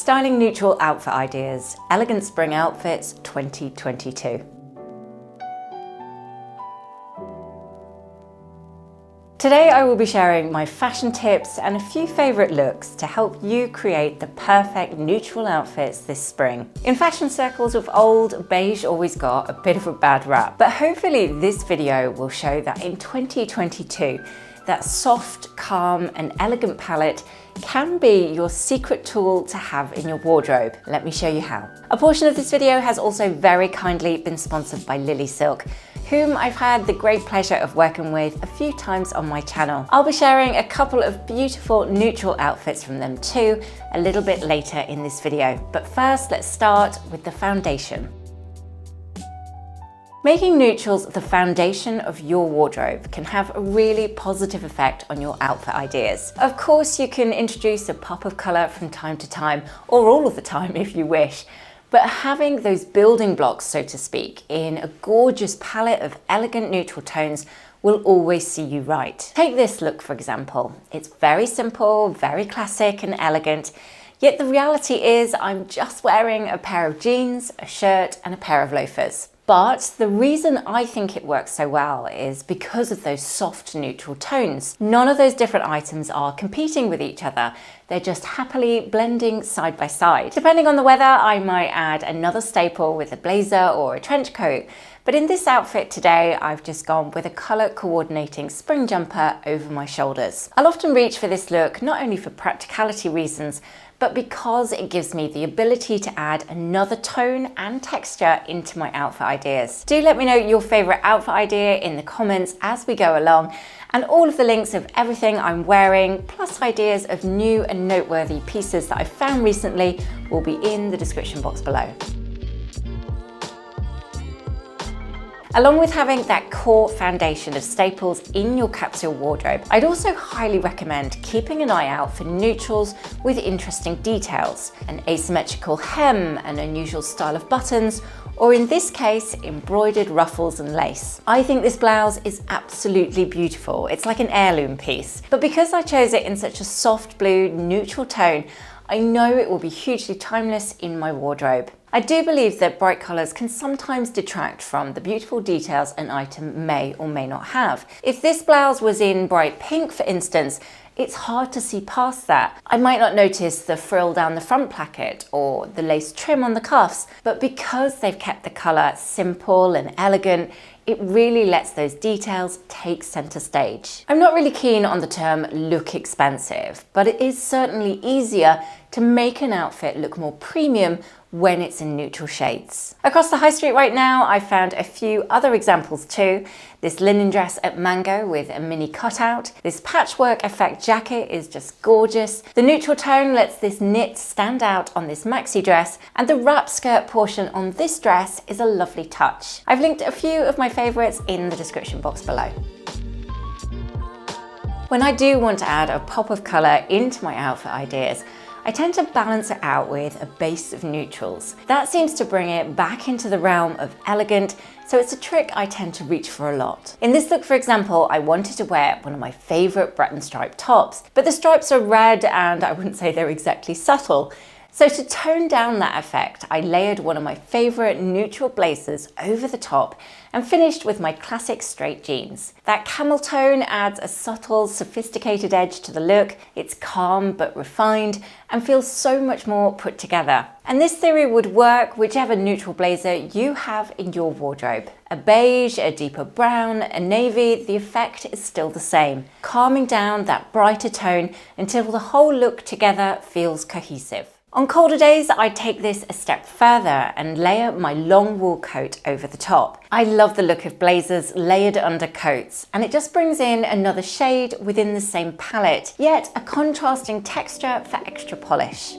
Styling neutral outfit ideas, elegant spring outfits 2022. Today I will be sharing my fashion tips and a few favourite looks to help you create the perfect neutral outfits this spring. In fashion circles of old, beige always got a bit of a bad rap, but hopefully this video will show that in 2022, that soft, calm and elegant palette can be your secret tool to have in your wardrobe. Let me show you how. A portion of this video has also very kindly been sponsored by ilysilk, whom I've had the great pleasure of working with a few times on my channel. I'll be sharing a couple of beautiful neutral outfits from them too, a little bit later in this video. But first, let's start with the foundation. Making neutrals the foundation of your wardrobe can have a really positive effect on your outfit ideas. Of course, you can introduce a pop of colour from time to time, or all of the time if you wish. But having those building blocks, so to speak, in a gorgeous palette of elegant neutral tones will always see you right. Take this look, for example. It's very simple, very classic and elegant, yet the reality is I'm just wearing a pair of jeans, a shirt and a pair of loafers. But the reason I think it works so well is because of those soft neutral tones. None of those different items are competing with each other. They're just happily blending side by side. Depending on the weather, I might add another staple with a blazer or a trench coat. But in this outfit today, I've just gone with a colour coordinating spring jumper over my shoulders. I'll often reach for this look, not only for practicality reasons, but because it gives me the ability to add another tone and texture into my outfit ideas. Do let me know your favourite outfit idea in the comments as we go along, and all of the links of everything I'm wearing, plus ideas of new and noteworthy pieces that I've found recently, will be in the description box below. Along with having that core foundation of staples in your capsule wardrobe, I'd also highly recommend keeping an eye out for neutrals with interesting details, an asymmetrical hem, an unusual style of buttons, or in this case, embroidered ruffles and lace. I think this blouse is absolutely beautiful. It's like an heirloom piece. But because I chose it in such a soft blue, neutral tone, I know it will be hugely timeless in my wardrobe. I do believe that bright colours can sometimes detract from the beautiful details an item may or may not have. If this blouse was in bright pink, for instance, it's hard to see past that. I might not notice the frill down the front placket or the lace trim on the cuffs, but because they've kept the colour simple and elegant, it really lets those details take centre stage. I'm not really keen on the term look expensive, but it is certainly easier to make an outfit look more premium when it's in neutral shades. Across the high street right now, I found a few other examples too. This linen dress at Mango with a mini cutout. This patchwork effect jacket is just gorgeous. The neutral tone lets this knit stand out on this maxi dress, and the wrap skirt portion on this dress is a lovely touch. I've linked a few of my favourites in the description box below. When I do want to add a pop of colour into my outfit ideas, I tend to balance it out with a base of neutrals. That seems to bring it back into the realm of elegant, so it's a trick I tend to reach for a lot. In this look, for example, I wanted to wear one of my favourite Breton stripe tops, but the stripes are red and I wouldn't say they're exactly subtle. So to tone down that effect, I layered one of my favourite neutral blazers over the top and finished with my classic straight jeans. That camel tone adds a subtle, sophisticated edge to the look. It's calm but refined and feels so much more put together. And this theory would work whichever neutral blazer you have in your wardrobe. A beige, a deeper brown, a navy, the effect is still the same, calming down that brighter tone until the whole look together feels cohesive. On colder days, I take this a step further and layer my long wool coat over the top. I love the look of blazers layered under coats, and it just brings in another shade within the same palette, yet a contrasting texture for extra polish.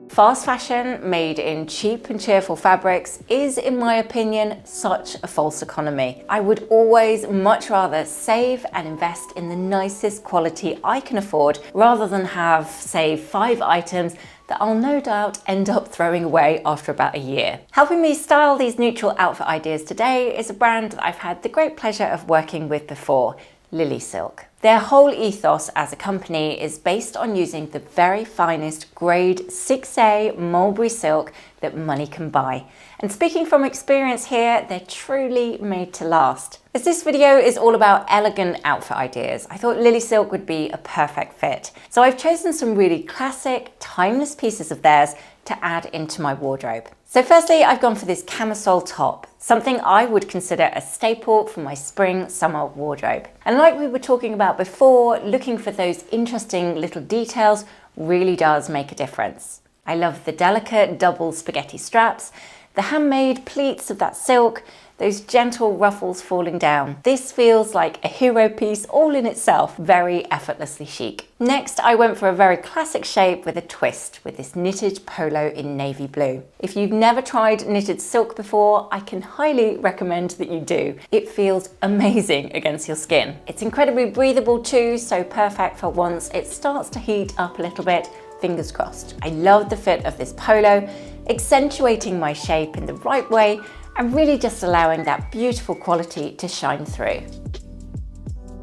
Fast fashion made in cheap and cheerful fabrics is, in my opinion, such a false economy. I would always much rather save and invest in the nicest quality I can afford rather than have, say, 5 items that I'll no doubt end up throwing away after about a year. Helping me style these neutral outfit ideas today is a brand that I've had the great pleasure of working with before, ilysilk. Their whole ethos as a company is based on using the very finest grade 6A mulberry silk that money can buy. And speaking from experience here, they're truly made to last. As this video is all about elegant outfit ideas, I thought ilysilk would be a perfect fit. So I've chosen some really classic, timeless pieces of theirs to add into my wardrobe. So firstly, I've gone for this camisole top, something I would consider a staple for my spring-summer wardrobe. And like we were talking about before, looking for those interesting little details really does make a difference. I love the delicate double spaghetti straps, the handmade pleats of that silk, those gentle ruffles falling down. This feels like a hero piece all in itself, very effortlessly chic. Next, I went for a very classic shape with a twist with this knitted polo in navy blue. If you've never tried knitted silk before, I can highly recommend that you do. It feels amazing against your skin. It's incredibly breathable too, so perfect for once it starts to heat up a little bit. Fingers crossed. I love the fit of this polo, accentuating my shape in the right way and really just allowing that beautiful quality to shine through.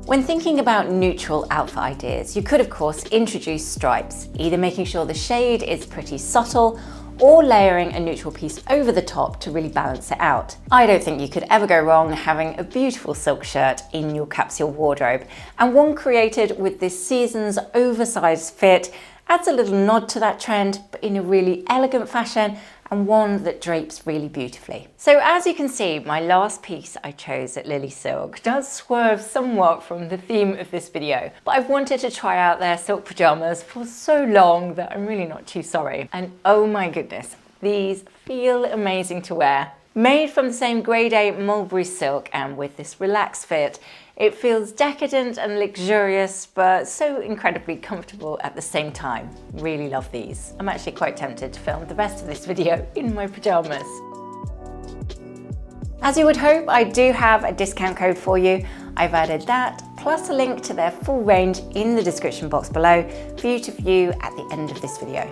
When thinking about neutral outfit ideas, you could of course introduce stripes, either making sure the shade is pretty subtle or layering a neutral piece over the top to really balance it out. I don't think you could ever go wrong having a beautiful silk shirt in your capsule wardrobe, and one created with this season's oversized fit adds a little nod to that trend, but in a really elegant fashion and one that drapes really beautifully. So as you can see, my last piece I chose at ilysilk does swerve somewhat from the theme of this video, but I've wanted to try out their silk pajamas for so long that I'm really not too sorry. And oh my goodness, these feel amazing to wear. Made from the same grade A mulberry silk and with this relaxed fit, it feels decadent and luxurious, but so incredibly comfortable at the same time. Really love these. I'm actually quite tempted to film the rest of this video in my pajamas. As you would hope, I do have a discount code for you. I've added that, plus a link to their full range in the description box below for you to view at the end of this video.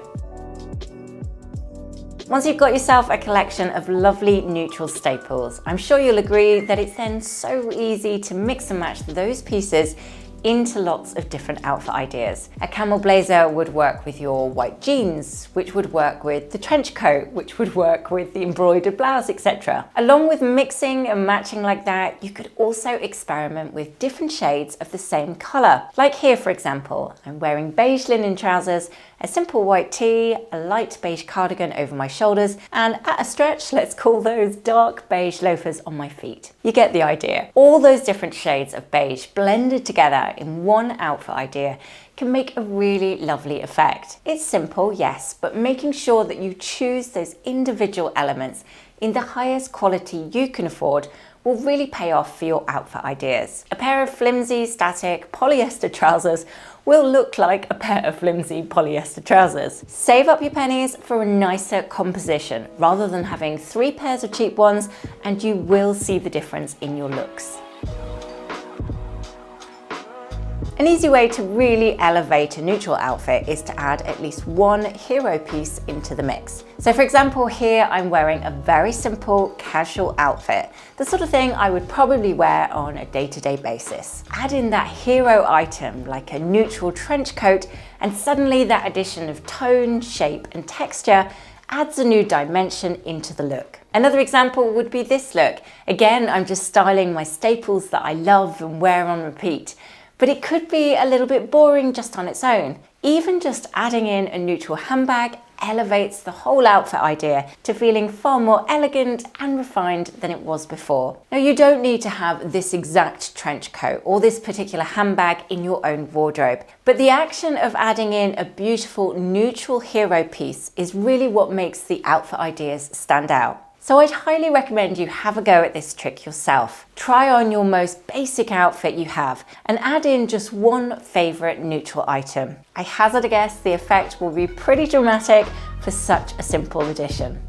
Once you've got yourself a collection of lovely neutral staples, I'm sure you'll agree that it's then so easy to mix and match those pieces into lots of different outfit ideas. A camel blazer would work with your white jeans, which would work with the trench coat, which would work with the embroidered blouse, etc. Along with mixing and matching like that, you could also experiment with different shades of the same color. Like here, for example, I'm wearing beige linen trousers, a simple white tee, a light beige cardigan over my shoulders, and at a stretch, let's call those dark beige loafers on my feet. You get the idea. All those different shades of beige blended together in one outfit idea can make a really lovely effect. It's simple, yes, but making sure that you choose those individual elements in the highest quality you can afford will really pay off for your outfit ideas. A pair of flimsy, static polyester trousers will look like a pair of flimsy polyester trousers. Save up your pennies for a nicer composition rather than having 3 pairs of cheap ones, and you will see the difference in your looks. An easy way to really elevate a neutral outfit is to add at least one hero piece into the mix. So for example, here I'm wearing a very simple casual outfit, the sort of thing I would probably wear on a day-to-day basis. Add in that hero item like a neutral trench coat, and suddenly that addition of tone, shape and texture adds a new dimension into the look. Another example would be this look. Again, I'm just styling my staples that I love and wear on repeat. But it could be a little bit boring just on its own. Even just adding in a neutral handbag elevates the whole outfit idea to feeling far more elegant and refined than it was before. Now, you don't need to have this exact trench coat or this particular handbag in your own wardrobe, but the action of adding in a beautiful neutral hero piece is really what makes the outfit ideas stand out. So I'd highly recommend you have a go at this trick yourself. Try on your most basic outfit you have and add in just one favorite neutral item. I hazard a guess the effect will be pretty dramatic for such a simple addition.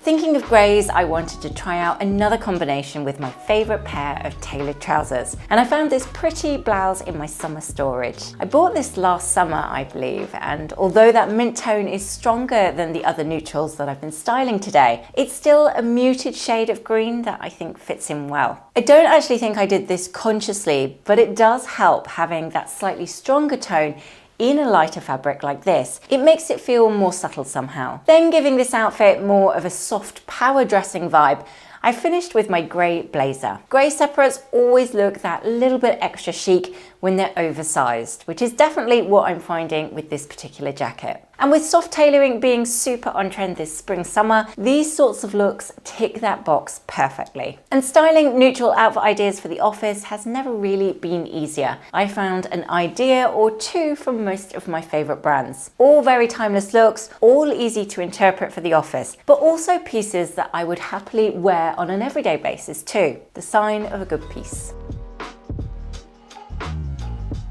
Thinking of greys, I wanted to try out another combination with my favourite pair of tailored trousers, and I found this pretty blouse in my summer storage. I bought this last summer, I believe, and although that mint tone is stronger than the other neutrals that I've been styling today, it's still a muted shade of green that I think fits in well. I don't actually think I did this consciously, but it does help having that slightly stronger tone in a lighter fabric like this. It makes it feel more subtle somehow. Then, giving this outfit more of a soft power dressing vibe, I finished with my grey blazer. Grey separates always look that little bit extra chic when they're oversized, which is definitely what I'm finding with this particular jacket. And with soft tailoring being super on trend this spring-summer, these sorts of looks tick that box perfectly. And styling neutral outfit ideas for the office has never really been easier. I found an idea or two from most of my favorite brands. All very timeless looks, all easy to interpret for the office, but also pieces that I would happily wear on an everyday basis too. The sign of a good piece.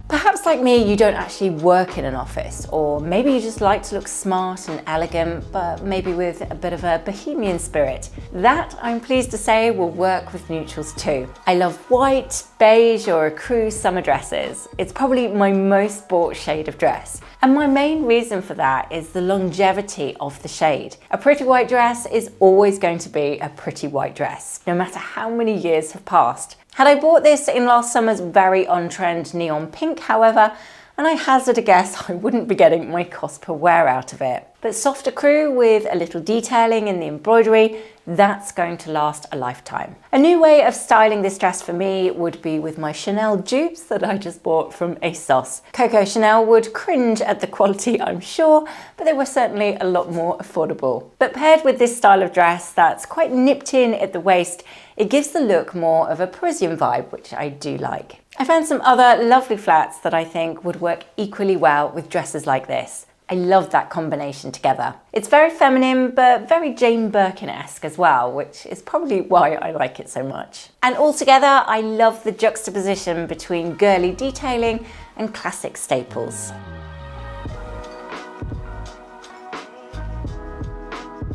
Perhaps like me, you don't actually work in an office, or maybe you just like to look smart and elegant, but maybe with a bit of a bohemian spirit. That, I'm pleased to say, will work with neutrals too. I love white, beige or ecru summer dresses. It's probably my most bought shade of dress. And my main reason for that is the longevity of the shade. A pretty white dress is always going to be a pretty white dress, no matter how many years have passed. Had I bought this in last summer's very on-trend neon pink, however, and I hazard a guess I wouldn't be getting my cost per wear out of it. But soft ecru with a little detailing in the embroidery, that's going to last a lifetime. A new way of styling this dress for me would be with my Chanel dupes that I just bought from ASOS. Coco Chanel would cringe at the quality, I'm sure, but they were certainly a lot more affordable. But paired with this style of dress that's quite nipped in at the waist, it gives the look more of a Parisian vibe, which I do like. I found some other lovely flats that I think would work equally well with dresses like this. I love that combination together. It's very feminine, but very Jane Birkin-esque as well, which is probably why I like it so much. And altogether, I love the juxtaposition between girly detailing and classic staples.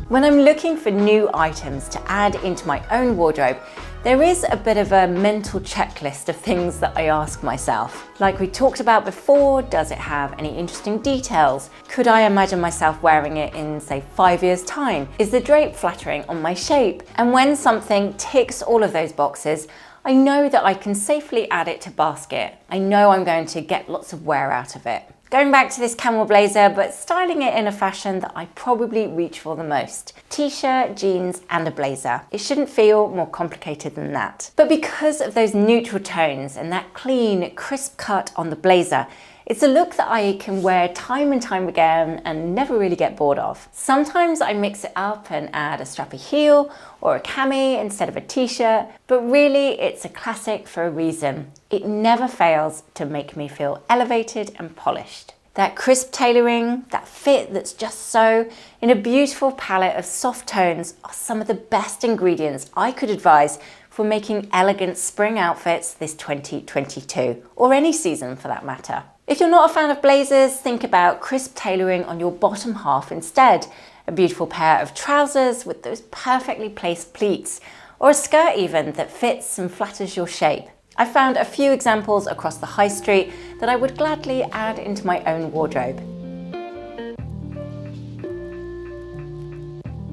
When I'm looking for new items to add into my own wardrobe, there is a bit of a mental checklist of things that I ask myself. Like we talked about before, does it have any interesting details? Could I imagine myself wearing it in, say, 5 years' time? Is the drape flattering on my shape? And when something ticks all of those boxes, I know that I can safely add it to basket. I know I'm going to get lots of wear out of it. Going back to this camel blazer, but styling it in a fashion that I probably reach for the most. T-shirt, jeans, and a blazer. It shouldn't feel more complicated than that. But because of those neutral tones and that clean, crisp cut on the blazer, it's a look that I can wear time and time again and never really get bored of. Sometimes I mix it up and add a strappy heel or a cami instead of a t-shirt, but really it's a classic for a reason. It never fails to make me feel elevated and polished. That crisp tailoring, that fit that's just so, in a beautiful palette of soft tones are some of the best ingredients I could advise for making elegant spring outfits this 2022, or any season for that matter. If you're not a fan of blazers, think about crisp tailoring on your bottom half instead. A beautiful pair of trousers with those perfectly placed pleats, or a skirt even that fits and flatters your shape. I found a few examples across the high street that I would gladly add into my own wardrobe.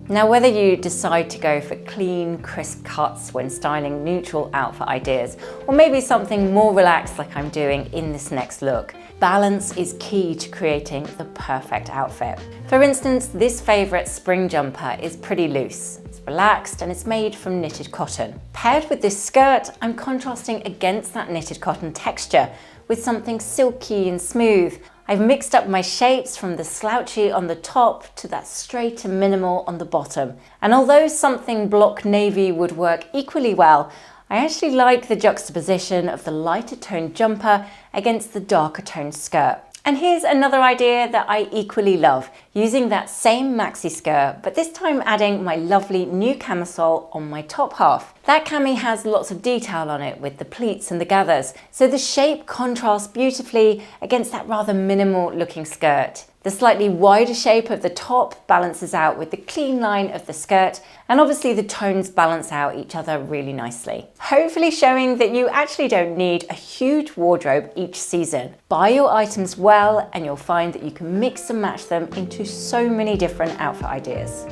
Now, whether you decide to go for clean, crisp cuts when styling neutral outfit ideas, or maybe something more relaxed like I'm doing in this next look, balance is key to creating the perfect outfit. For instance, this favourite spring jumper is pretty loose. It's relaxed and it's made from knitted cotton. Paired with this skirt, I'm contrasting against that knitted cotton texture with something silky and smooth. I've mixed up my shapes from the slouchy on the top to that straight and minimal on the bottom. And although something block navy would work equally well, I actually like the juxtaposition of the lighter toned jumper against the darker toned skirt. And here's another idea that I equally love, using that same maxi skirt, but this time adding my lovely new camisole on my top half. That cami has lots of detail on it with the pleats and the gathers, so the shape contrasts beautifully against that rather minimal looking skirt. The slightly wider shape of the top balances out with the clean line of the skirt, and obviously the tones balance out each other really nicely. Hopefully showing that you actually don't need a huge wardrobe each season. Buy your items well and you'll find that you can mix and match them into so many different outfit ideas.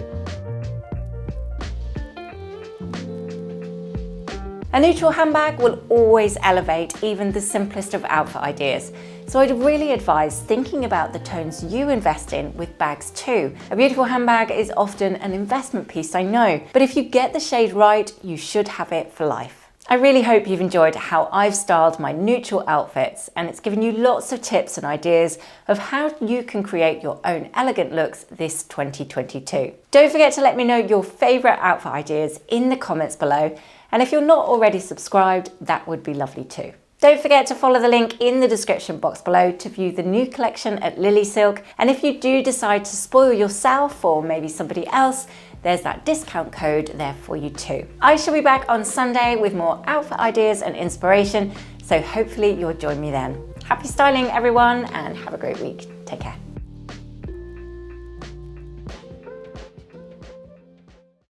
A neutral handbag will always elevate even the simplest of outfit ideas, so I'd really advise thinking about the tones you invest in with bags too. A beautiful handbag is often an investment piece, I know, but if you get the shade right, you should have it for life. I really hope you've enjoyed how I've styled my neutral outfits, and it's given you lots of tips and ideas of how you can create your own elegant looks this 2022. Don't forget to let me know your favourite outfit ideas in the comments below, and if you're not already subscribed, that would be lovely too. Don't forget to follow the link in the description box below to view the new collection at ilysilk, and if you do decide to spoil yourself or maybe somebody else, there's that discount code there for you too. I shall be back on Sunday with more outfit ideas and inspiration, so hopefully you'll join me then. Happy styling everyone, and have a great week. Take care.